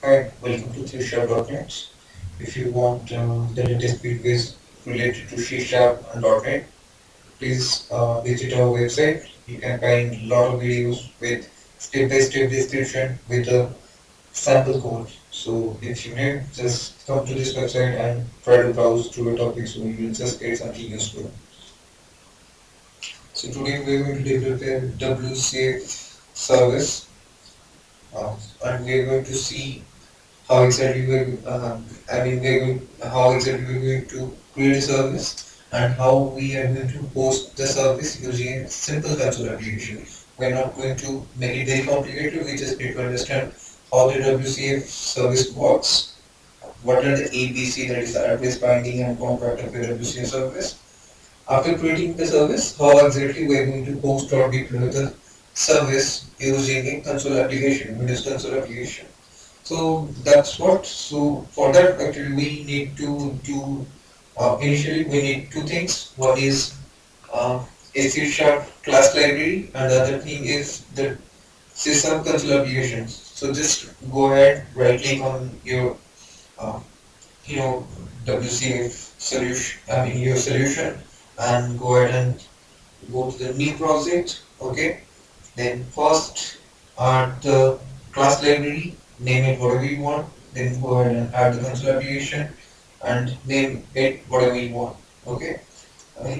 Hi, welcome to C#.net. If you want the latest videos related to C# and .NET, please visit our website. You can find a lot of videos with step-by-step description with a sample code. So if you need, just come to this website and try to browse through the topics so you will just get something useful. So today we are going to develop a WCF service and we are going to see how exactly how exactly we're going to create a service and how we are going to post the service using a simple console application. We're not going to make it very complicated, we just need to understand how the WCF service works, what are the ABC, that is the address binding and contract of a WCF service. After creating the service, how exactly we're going to post or deploy the service using a console application, Windows console application. So that's what. So for that, actually, we need to do. Initially, we need two things. One is a C# class library, and the other thing is the system console applications. So just go ahead, right click on your, uh, WCF solution. Your solution, and go ahead and go to the new project. Okay. Then first add the class library, name it whatever you want, then go ahead and add the console application and name it whatever you want. Okay.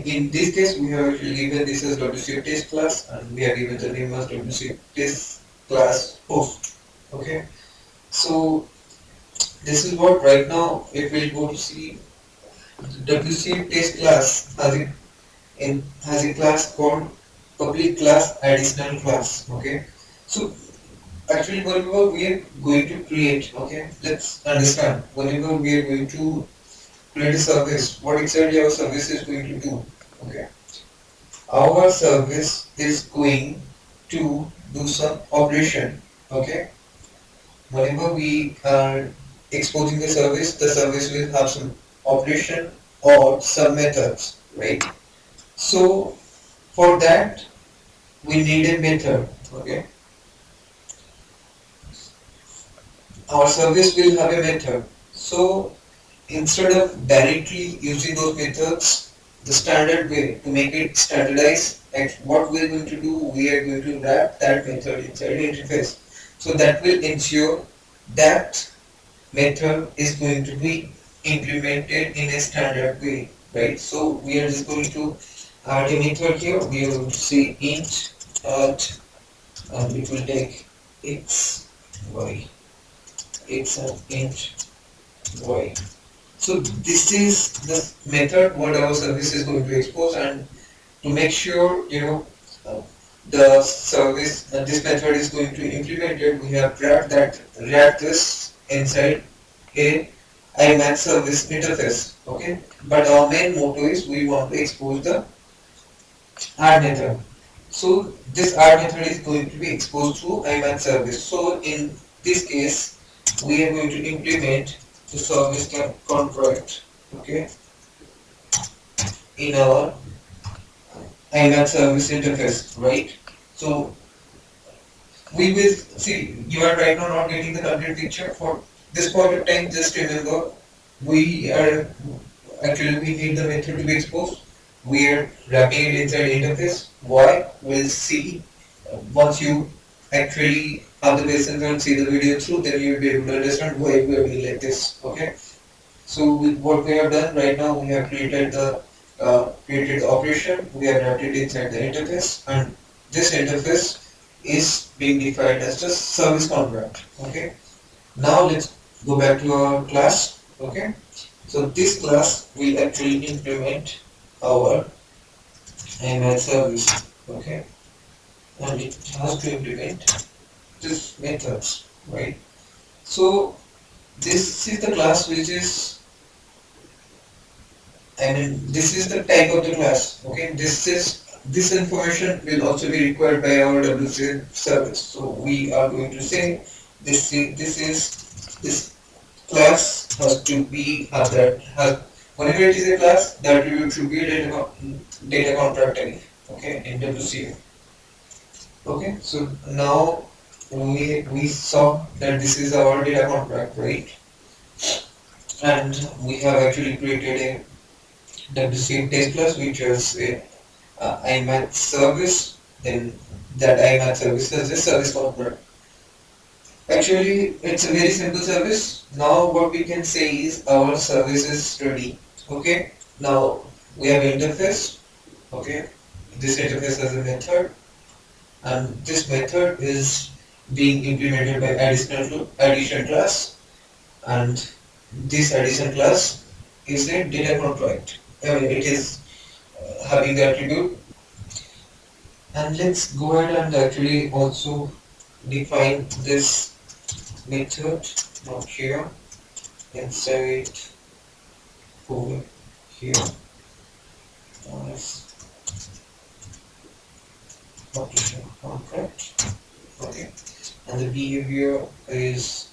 In this case we have actually given this as WCF test class and we have given the name as WCF test class host. Okay. So this is what right now if we go to see the WCF test class has a class called public class additional class. Okay. So actually, whenever we are going to create, okay, let's understand, whenever we are going to create a service, what exactly our service is going to do, okay. Our service is going to do some operation, okay. Whenever we are exposing the service will have some operation or some methods, right? So, for that, we need a method, okay. Our service will have a method. So, instead of directly using those methods, the standard way to make it standardized, and what we are going to do, we are going to wrap that method inside the interface. So that will ensure that method is going to be implemented in a standard way, right? So we are just going to add a method here. We are going to say int add, and it will take x, y, x and int y. So this is the method what our service is going to expose, and to make sure uh, the service this method is going to implement it, we have wrapped this inside a IMAX service interface. Okay, but our main motto is we want to expose the add method. So this add method is going to be exposed through IMAX service. So in this case, we are going to implement the service contract, okay, in our IMAX service interface, right? So we will see, you are right now not getting the complete picture. For this point of time, just remember we are actually we need the method to be exposed. We are wrapping it inside interface. Why? We'll see once you actually have the patience and see the video through, then you will be able to understand why we are doing like this. Okay. So with what we have done right now, we have created the operation. We have wrapped it inside the interface, and this interface is being defined as the service contract. Okay. Now let's go back to our class. Okay. So this class will actually implement our ML service. Okay. And it has to implement this methods, right? So this is the class which is, this is the type of the class. Okay, this information will also be required by our WCF service. So we are going to say this class has to be whenever it is a class, that should be a data contract type. Okay, in WCF. Okay, so now we saw that this is our data contract, right? And we have actually created a WCF test plus, which is a IMAX service. Then that IMAX service is a service contract. Actually, it's a very simple service. Now what we can say is our service is ready. Okay. Now we have interface. Okay. This interface has a method, and this method is being implemented by addition class, and this addition class is a data contract. I mean, it is having the attribute. And let's go ahead and actually also define this method, not here, inside over here as operation contract. Okay, and the behavior is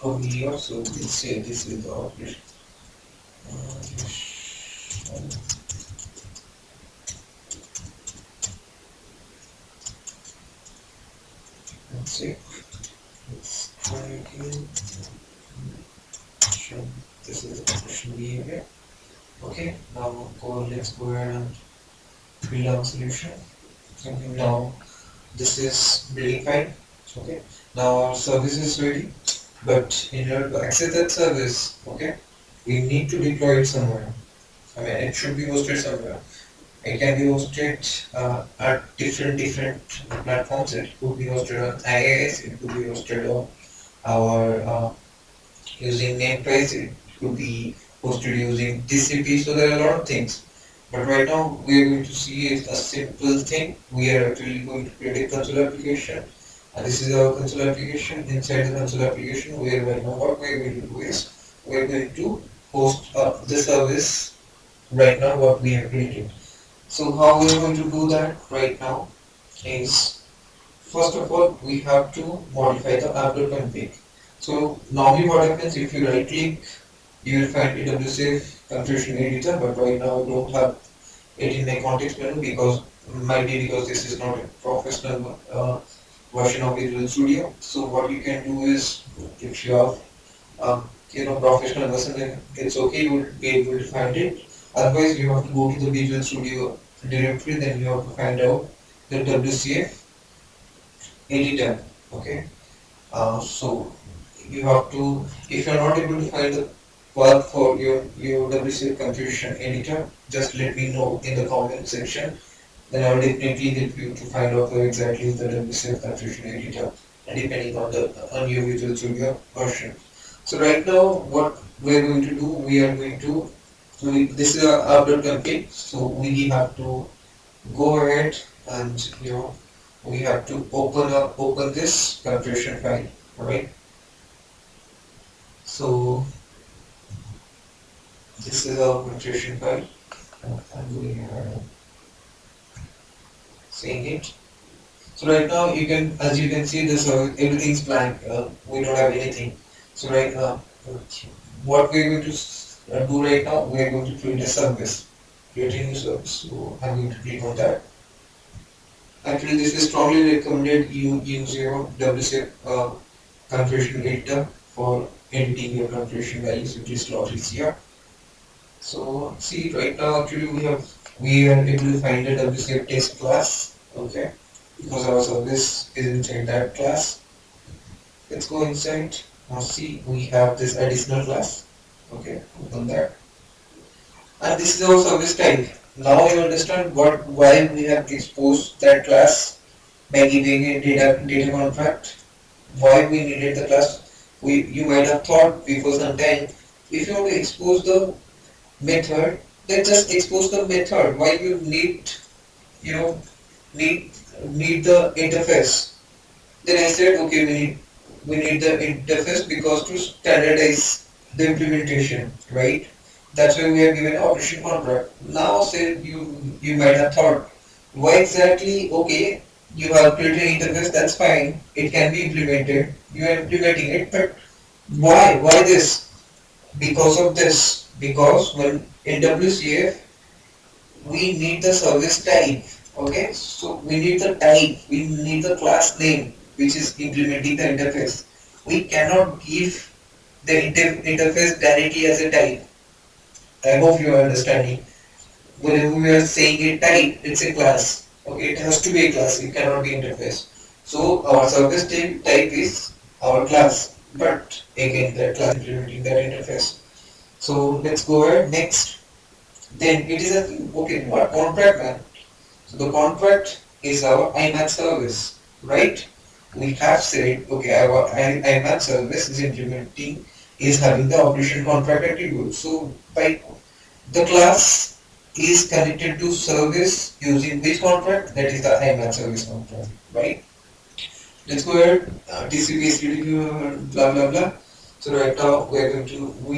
over here, so let's say this is the operation. Let's see. Let's try again. Sure. This is the operation behavior. Okay, now let's go ahead and build our solution. Okay, now this is building file. Okay, now our service is ready, but in order to access that service, okay, we need to deploy it somewhere. I mean, it should be hosted somewhere. It can be hosted at different platforms. It could be hosted on IaaS. It could be hosted on our using namespace. It could be hosted using TCP. So there are a lot of things. But right now we are going to see a simple thing. We are actually going to create a console application. And this is our console application. Inside the console application, we are right now what we are going to do is we are going to host the service right now what we have created. So how we are going to do that right now is, first of all, we have to modify the app.config. So normally what happens, if you right click, you will find a WCF configuration editor, but right now I don't have it in my context menu because might be because this is not a professional version of Visual Studio. So what you can do is, if you have professional version, then it's okay, you will be able to find it. Otherwise, you have to go to the Visual Studio directory, then you have to find out the WCF editor. Okay, so you have to, if you are not able to find the path for your WCF configuration editor, just let me know in the comment section. Then I will definitely help you to find out where exactly is the WCF configuration editor, and depending on the on your Visual Studio version. So right now, what we are going to do, we are going to, this is our config. So we have to go ahead and we have to open this configuration file, right? So this is our configuration file, and we are seeing it. So right now you can, as you can see, this everything's blank. We don't have anything. So right now, what we're going to do right now, we are going to create a service, create a new service. So I'm going to click on that. Actually, this is strongly recommended you use your WCF configuration editor for editing your configuration values, which is .etc. So see, right now actually we are able to find a WCF test class. Okay, because our service is inside that class. Let's go inside. Now see, we have this additional class. Okay, open that. And this is our service type. Now you understand why we have exposed that class by giving a data contract. Why we needed the class. You might have thought before some time, if you want to expose the method, then just expose the method. Why you need you know need the interface? Then I said, okay, we need the interface because to standardize the implementation, right? That's why we have given operation contract. Now say you might have thought, why exactly? Okay, you have created an interface, that's fine. It can be implemented. You are implementing it, but why? Why this? Because of this. Because when in WCF we need the service type. Okay, so we need the type, we need the class name which is implementing the interface. We cannot give the interface directly as a type. I hope you are understanding. Whenever we are saying a type, it's a class. Okay, it has to be a class, it cannot be interface. So our service type is our class, but again that class implementing that interface. So let's go ahead next. Then it is a okay, what contract man? So the contract is our IMAX service, right? We have said, okay, our IMAX service is implementing, is having the operation contract attribute. So by the class is connected to service using which contract? That is the IMAX service contract, right? Let's go ahead. TCP, HTTP, blah blah blah. So right now we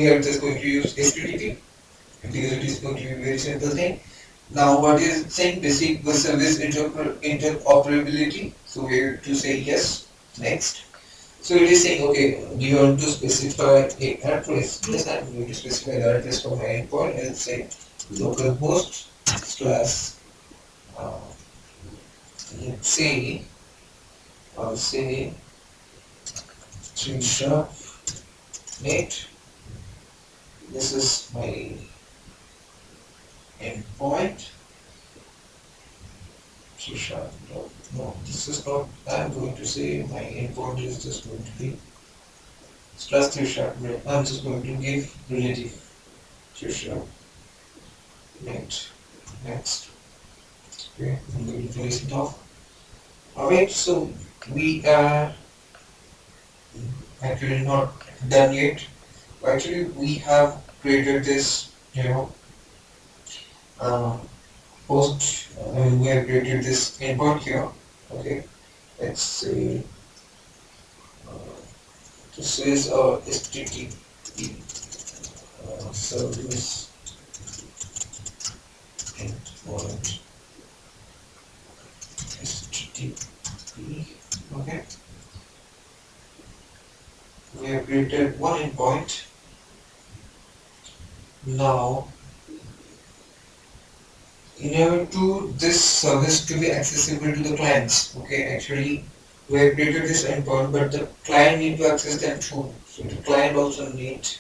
are just going to use HTTP because it is going to be a very simple thing. Now what is saying basic service interoperability. So we have to say yes. Next. So it is saying okay, do you want to specify a address? Yes, I'm going to specify the address for my endpoint and say localhost slash uh, let's say I'll say 3 sharp net. This is my endpoint. C sharp. No, no, this is not. I'm going to say my endpoint is just going to be slash 3 sharp. I'm just going to give relative 3 sharp net. Next. Okay, I'm going to finish it off. Alright, so we are actually not done yet. Actually, we have created this, uh, post. We have created this endpoint here. Okay, let's say this is our HTTP service endpoint. HTTP. Okay, we have created one endpoint. Now, in order to this service to be accessible to the clients, okay, actually we have created this endpoint, but the client need to access them too. So the client also needs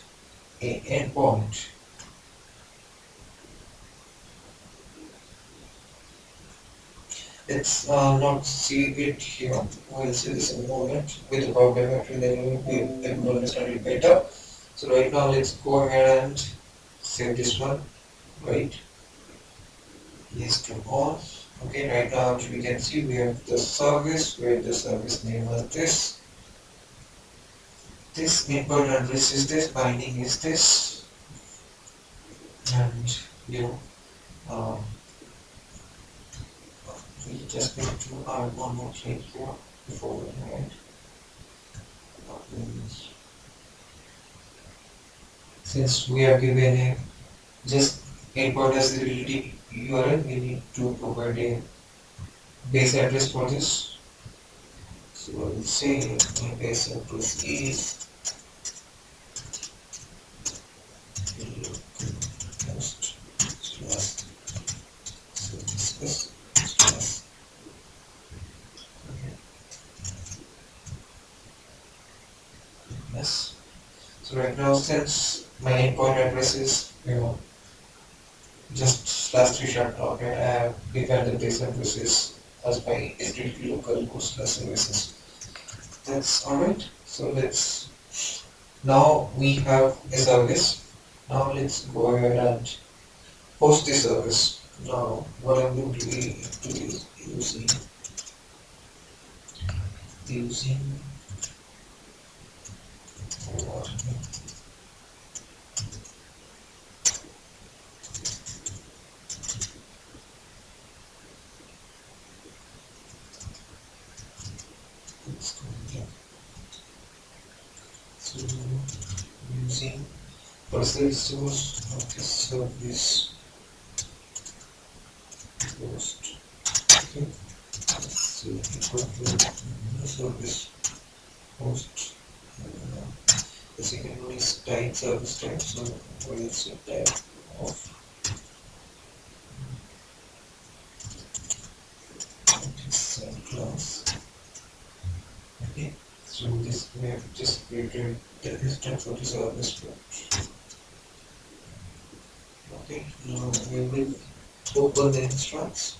a endpoint. Let's not see it here. We'll see this in a moment with the problem. Actually, then we will be able to understand it better. So right now, let's go ahead and save this one. Right. Yes to all. Okay, right now we can see we have the service where the service name was this. This input address is this, binding is this, and um, we just need to add one more thing here before we add. Since we are given a just input as the relative URL, we need to provide a base address for this. So I will say my base address is localhost slash services slash. Okay. Yes. So right now, since my endpoint address is just slash 3 sharp target, I have defined the base addresses as my HTTP local host slash services. That's alright. So let's now we have a service. Now let's go ahead and host the service. Now what I'm going to be using what it's going to so using personal source of this service host. Okay. So equal to service host. The second one is type service type. So we'll say type of this we have just created the instance of the service page. Okay, now we will open the instance.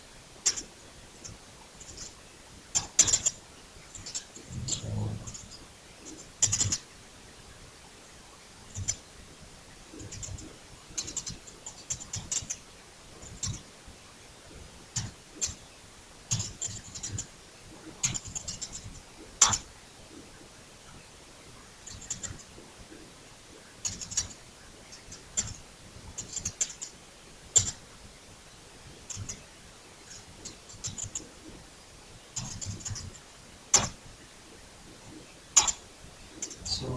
So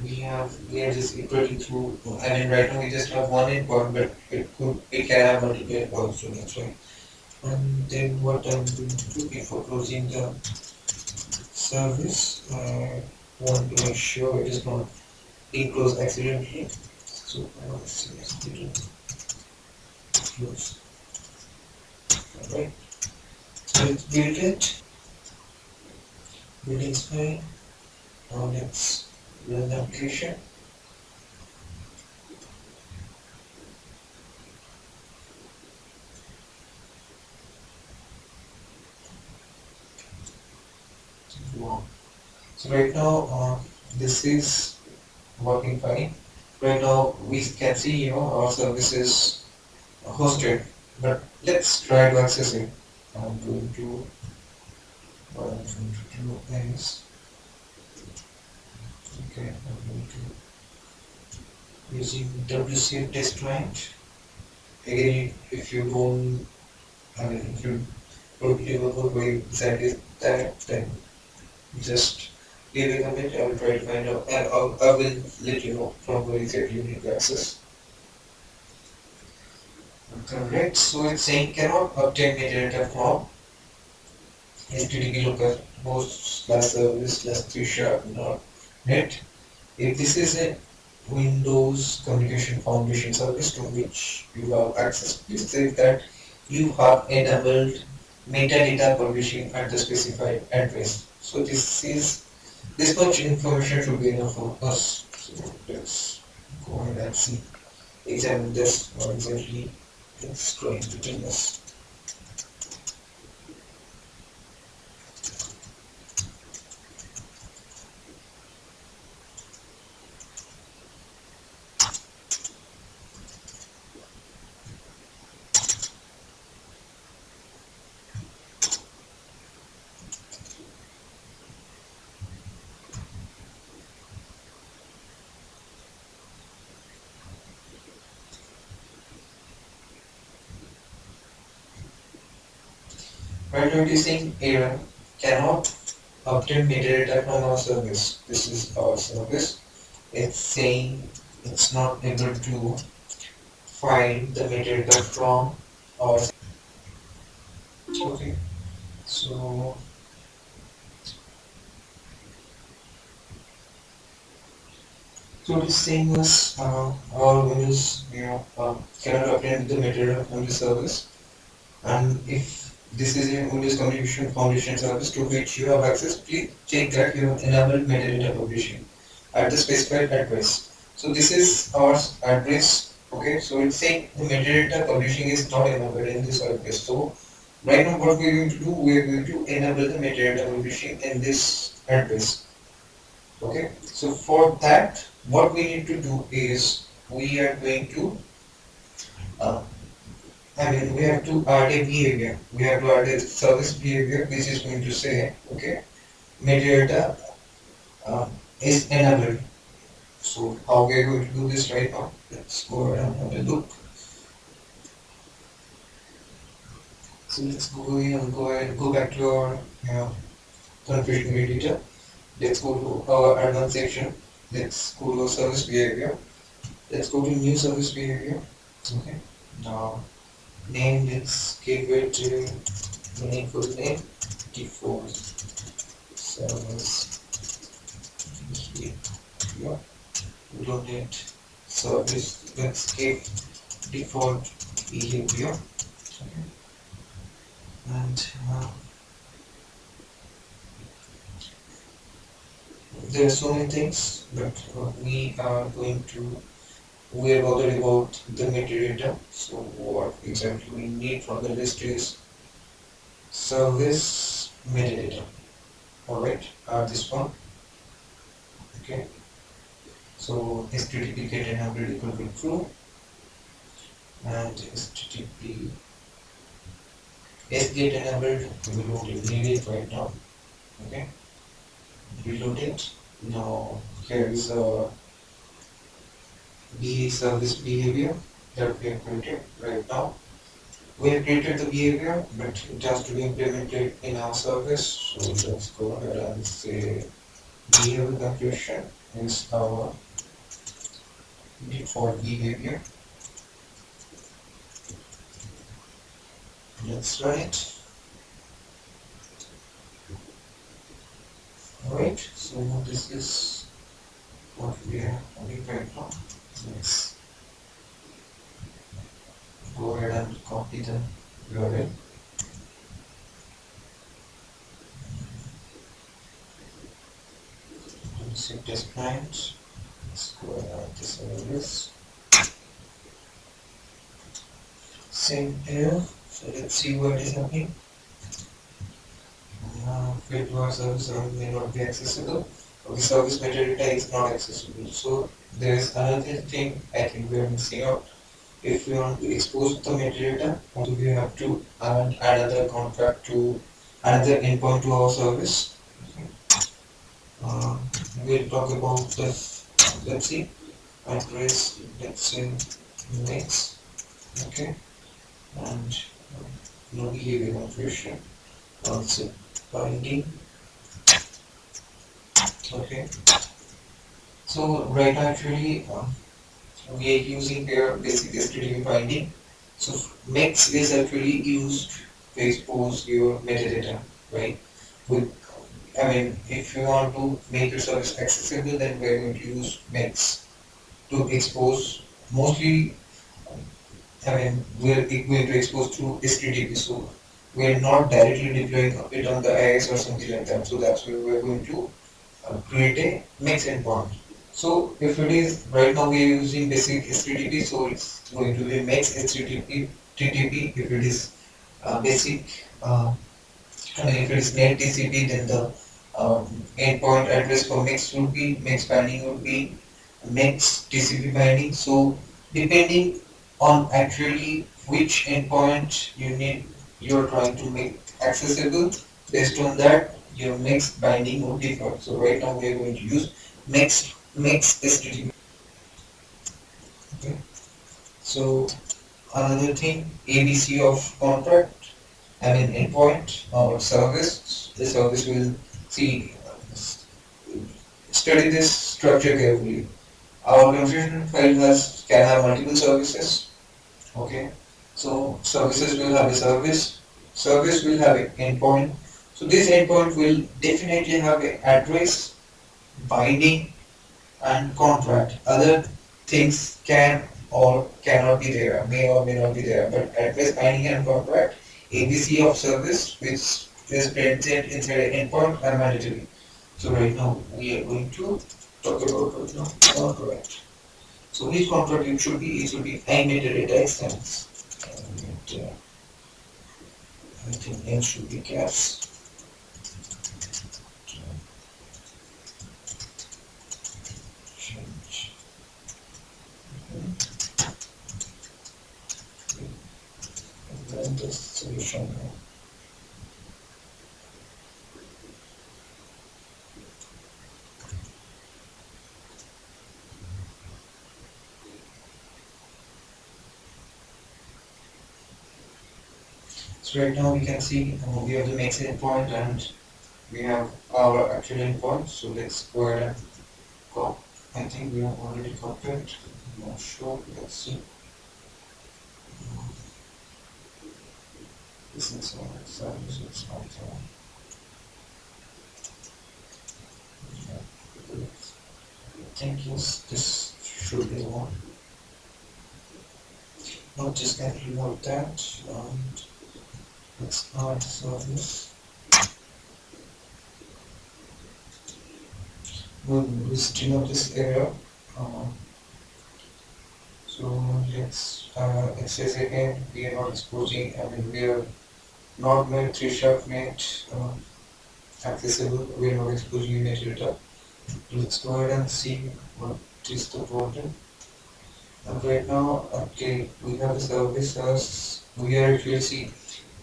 we are just iterating through. I mean, right now we just have one endpoint, but it can have multiple endpoints. So that's why. And then what I'm going to do before closing the service, I want to make sure it is not being closed accidentally. So I want to select close. Alright. So it's built it. Building is fine. Now let's run the application. Wow. So right now this is working fine. Right now we can see our service is hosted, but let's try to access it. I'm going to what I'm going to do is okay. I'm going to using WCF test client. Again, if you don't, I mean, if you don't remember where exactly that, then just leave a comment. I will try to find out, and I will let you know from where exactly you need to access. Correct. So it's saying cannot obtain metadata from HTTP local host slash service slash 3sharp.net. If this is a Windows Communication Foundation service to which you have access, please say that you have enabled metadata publishing at the specified address. So this much information should be enough for us. So let's go ahead and see, examine this what exactly it's trying to tell us. Right now it is saying error cannot obtain metadata from our service. This is our service. It's saying it's not able to find the metadata from our. Okay, so it is saying us our Windows cannot obtain the metadata from the service, and if this is a Windows Communication Foundation service to which you have access, please check that you have enabled metadata publishing at the specified address. So this is our address. Okay, so it's saying the metadata publishing is not enabled in this address. So right now what we're going to do, we're going to enable the metadata publishing in this address. Okay, so for that, what we need to do is we are going to, uh, we have to add a behavior. We have to add a service behavior which is going to say, okay, metadata is enabled. So how we are going to do this right now? Let's go ahead and have a look. So let's go in and go back to our configuration editor. Let's go to our advanced section. Let's go to service behavior. Let's go to new service behavior. Okay. Now name, let's give it meaningful name, default service behavior. We don't need service. Let's give default behavior. Okay. And there are so many things, but we are bothered about the metadata. So what exactly we need from the list is service metadata. Alright, this one. Okay. So HTTP get enabled equal to true, and HTTP S get enabled, we don't even need it right now. Okay. Reload it. Now here is a BA service behavior that we have created right now. We have created the behavior, but it has to be implemented in our service. So let's go ahead and say behavior completion is our default behavior. Let's run it. Alright, so this is what we are doing right now. Let's go ahead and copy the URL. Set test client. Let's go ahead and disable this. Same here. So let's see what is happening. Field to our service may not be accessible. Okay, service metadata is not accessible. So there is another thing I think we are missing out. If we want to expose the metadata, also we have to add another contract to another endpoint to our service. We'll talk about this. Let's see. Address. Let's say next. Okay. And no behavior configuration. Also binding. Okay. So right now actually we are using here basic HTTP binding. So MEX is actually used to expose your metadata, right? With, if you want to make your service accessible, then we're going to use MEX to expose. Mostly, we're going to expose through HTTP. So we're not directly deploying it on the IIS or something like that. So that's where we're going to create a MEX endpoint. So if it is right now we are using basic HTTP, so it's going to be MEX HTTP TTP. If it is basic, if it is net TCP, then the endpoint address for MEX would be MEX binding would be MEX TCP binding. So depending on actually which endpoint you're trying to make accessible, based on that your MEX binding would differ. So right now we are going to use MEX HTTP. Okay. So another thing, ABC of contract, endpoint or service. The service will see study this structure carefully. Our configuration file can have multiple services. Okay. So services will have a service will have an endpoint. So this endpoint will definitely have an address, binding, and contract. Other things can or cannot be there, may or may not be there, but address, binding, and contract, ABC of service, which is present inside an endpoint, are mandatory. So right now we are going to talk about contract. So which contract it should be? It should be metadata extents. And I think N should be caps. Change. And then this solution. So right now we can see we have the max endpoint and we have our actual endpoint. So let's go ahead and copy. I think we have already copied. I'm not sure. Let's see. This is our service. It's not I think yes, this should be the one. Not just can reload that. And let's add service. we're visiting of this area. Uh, so let's access again. We are not exposing, I mean, we are not made 3-sharp net accessible. We are not exposing metadata. Let's go ahead and see what is the problem. And right now, okay, we have the service as we are actually see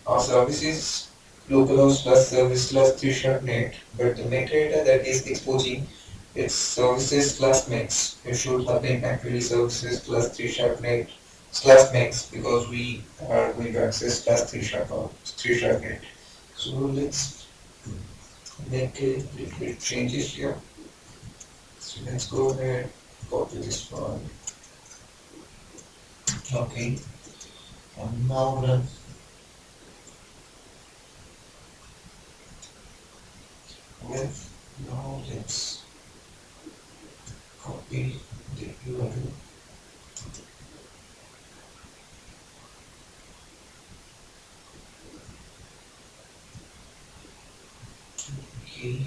our service is localhost plus service plus 3-sharp net, but the metadata that is exposing it's services plus mix. It should have been actually services plus 3-sharp net slash mix because we are going to access plus 3-sharp net. So let's make a little bit changes here. So let's go ahead, copy this one. Okay, and now run. Well, now let's copy the URL. Okay.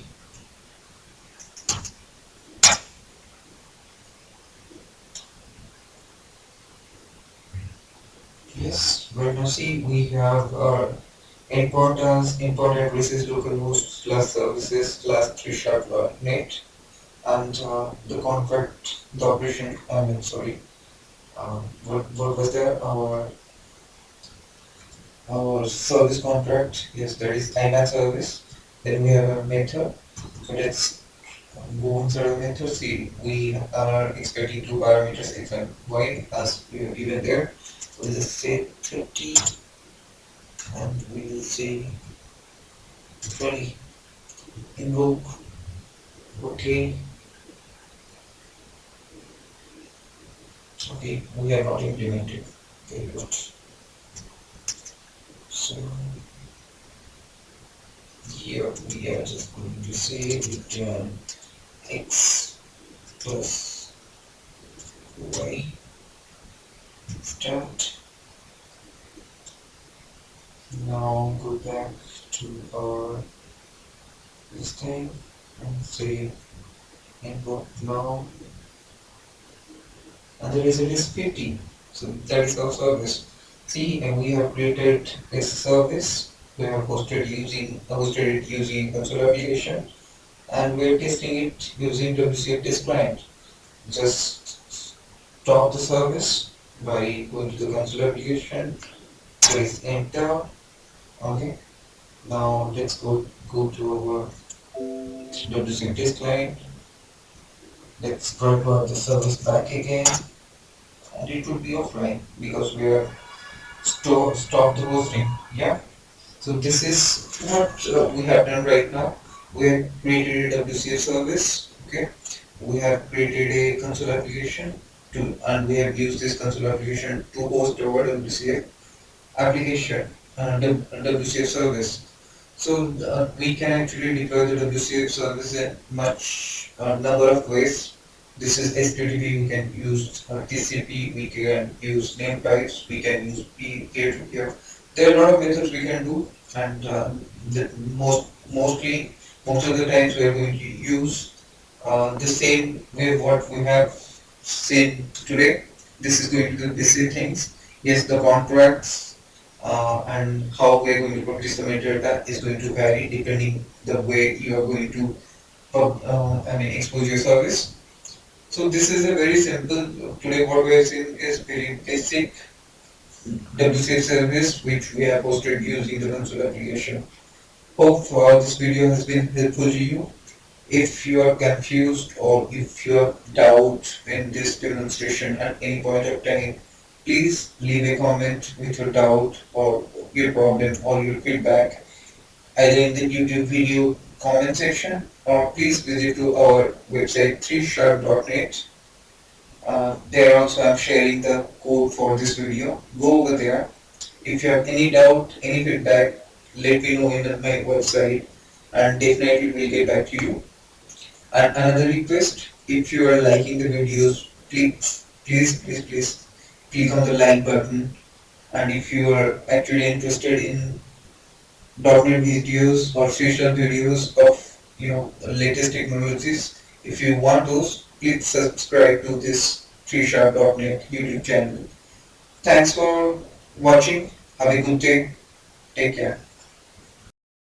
Yes, right now see we have our import addresses localhost plus services plus 3-sharp net and the contract, the operation, I mean sorry, what was there? Our service contract, yes, that is IMAP service. Then we have a method. So let's go inside the method. See, we are expecting two parameters x and y as we have given there. So we'll just say 30 and we will say 20. Invoke. Okay. Okay, we have not implemented. Very good. So here we are just going to say return x plus y start. Now go back to our listing and say input now, and the result is 50. So that is our service. See, and we have created this service. We have hosted it using console application, and we are testing it using WCF test client. Just stop the service by going to the console application. Press enter. Okay. Now let's go to our WCF test client. Let's prepare the service back again, and it will be offline because we have stopped the hosting. Yeah. So this is what we have done right now. We have created a WCF service. Okay. We have created a console application and we have used this console application to host our WCF application and WCF service. So we can actually deploy the WCF service in much number of ways. This is HTTP, we can use TCP, we can use name types, we can use peer-to-peer. There are a lot of methods we can do, and most of the times we are going to use the same way what we have seen today. This is going to be the basic things. Yes, the contracts and how we are going to practice the metadata is going to vary depending the way you are going to expose your service. So this is a very simple, today what we are seeing is very basic WCF service which we have posted using the console application. Hope this video has been helpful to you. If you are confused or if you have doubt in this demonstration at any point of time, please leave a comment with your doubt or your problem or your feedback either in the YouTube video comment section or please visit to our website 3sharp.net. There also I'm sharing the code for this video. Go over there. If you have any doubt, any feedback, let me know in my website and definitely we'll get back to you. And another request, if you are liking the videos, please click on the like button. And if you are actually interested in .NET videos or C# videos of latest technologies, If you want those, please subscribe to this C#.net YouTube channel. Thanks for watching. Have a good day. Take care.